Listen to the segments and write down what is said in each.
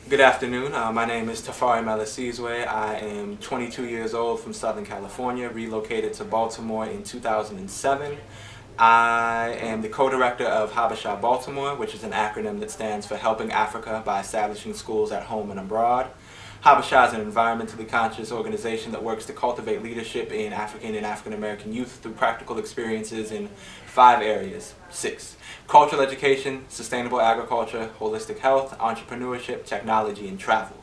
Good afternoon. My name is Tafari Melisizwe. I am 22 years old from Southern California, relocated to Baltimore in 2007. I am the co-director of HABESHA Baltimore, which is an acronym that stands for Helping Africa by Establishing Schools at Home and Abroad. HABESHA is an environmentally conscious organization that works to cultivate leadership in African and African American youth through practical experiences in 5 areas. 6. Cultural education, sustainable agriculture, holistic health, entrepreneurship, technology, and travel.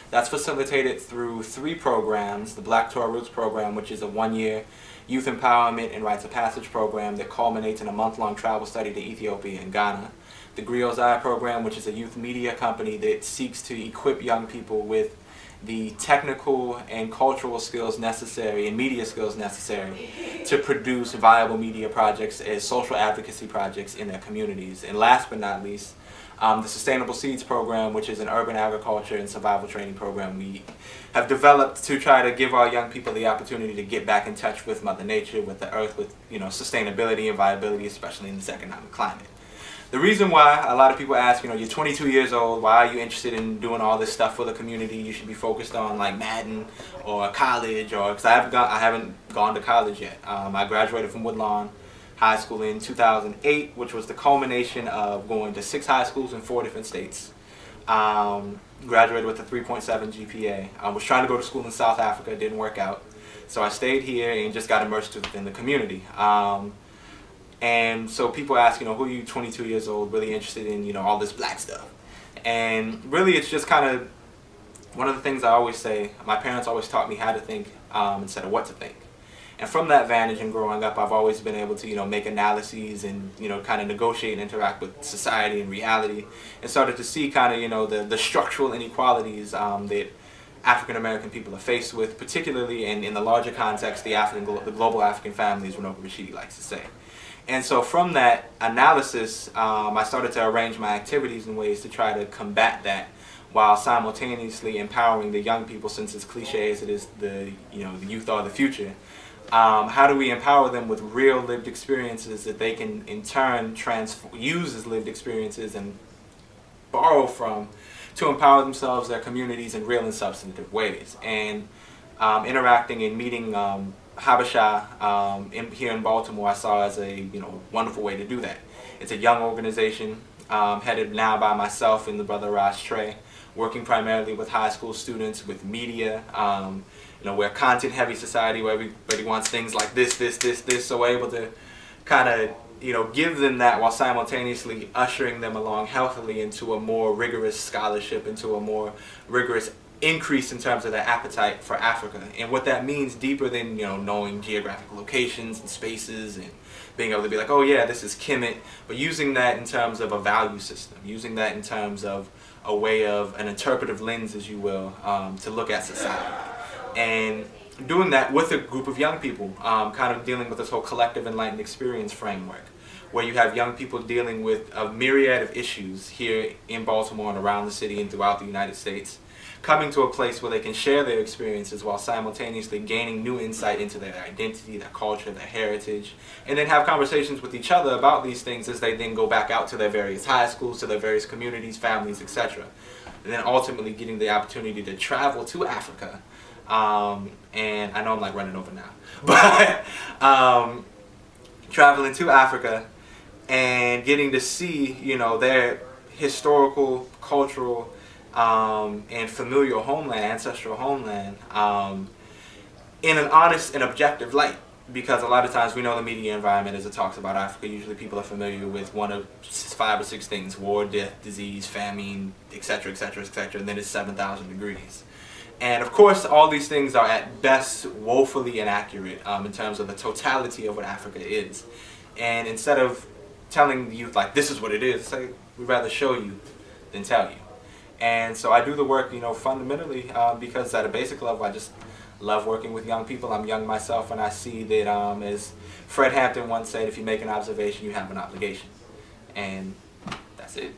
That's facilitated through 3 programs: the Black Tour Roots program, which is a 1-year youth empowerment and rites of passage program that culminates in a month-long travel study to Ethiopia and Ghana. The Griot's Eye program, which is a youth media company that seeks to equip young people with the technical and cultural skills necessary and media skills necessary to produce viable media projects as social advocacy projects in their communities. And last but not least, the Sustainable Seeds program, which is an urban agriculture and survival training program we have developed to try to give our young people the opportunity to get back in touch with Mother Nature, with the earth, with sustainability and viability, especially in this economic climate. The reason why a lot of people ask, you're 22 years old, why are you interested in doing all this stuff for the community? You should be focused on like Madden or college, or because I haven't gone to college yet. I graduated from Woodlawn High School in 2008, which was the culmination of going to 6 high schools in 4 different states. Graduated with a 3.7 GPA. I was trying to go to school in South Africa, it didn't work out. So I stayed here and just got immersed in the community. And so people ask, who are you 22 years old, really interested in, all this black stuff? And really it's just kind of one of the things I always say. My parents always taught me how to think instead of what to think. And from that vantage and growing up, I've always been able to, make analyses and, kind of negotiate and interact with society and reality, and started to see kind of, the structural inequalities that African American people are faced with, particularly in the larger context, the global African families, Ranoka Rashidi likes to say. And so from that analysis, I started to arrange my activities in ways to try to combat that, while simultaneously empowering the young people, since as cliche as it is, the youth are the future. How do we empower them with real lived experiences that they can in turn use as lived experiences and borrow from to empower themselves, their communities in real and substantive ways? And interacting and meeting HABESHA here in Baltimore, I saw as a wonderful way to do that. It's a young organization headed now by myself and the brother Raj Trey, working primarily with high school students, with media. We're a content-heavy society where everybody wants things like this. So we're able to kind of give them that while simultaneously ushering them along healthily into a more rigorous scholarship, into a more rigorous increase in terms of their appetite for Africa. And what that means, deeper than knowing geographic locations and spaces and being able to be like, oh yeah, this is Kemet, but using that in terms of a value system, using that in terms of a way of an interpretive lens, as you will, to look at society. And doing that with a group of young people, kind of dealing with this whole collective enlightened experience framework, where you have young people dealing with a myriad of issues here in Baltimore and around the city and throughout the United States, coming to a place where they can share their experiences while simultaneously gaining new insight into their identity, their culture, their heritage, and then have conversations with each other about these things as they then go back out to their various high schools, to their various communities, families, etc. And then ultimately getting the opportunity to travel to Africa. And I know I'm like running over now, but traveling to Africa and getting to see, their historical, cultural, and familial homeland, ancestral homeland, in an honest and objective light. Because a lot of times we know the media environment, as it talks about Africa, usually people are familiar with one of 5 or 6 things: war, death, disease, famine, etc., etc., etc., and then it's 7,000 degrees. And of course, all these things are at best woefully inaccurate in terms of the totality of what Africa is. And instead of telling the youth like, this is what it is, say, we'd rather show you than tell you. And so I do the work, fundamentally because at a basic level, I just love working with young people. I'm young myself, and I see that, as Fred Hampton once said, if you make an observation, you have an obligation. And that's it.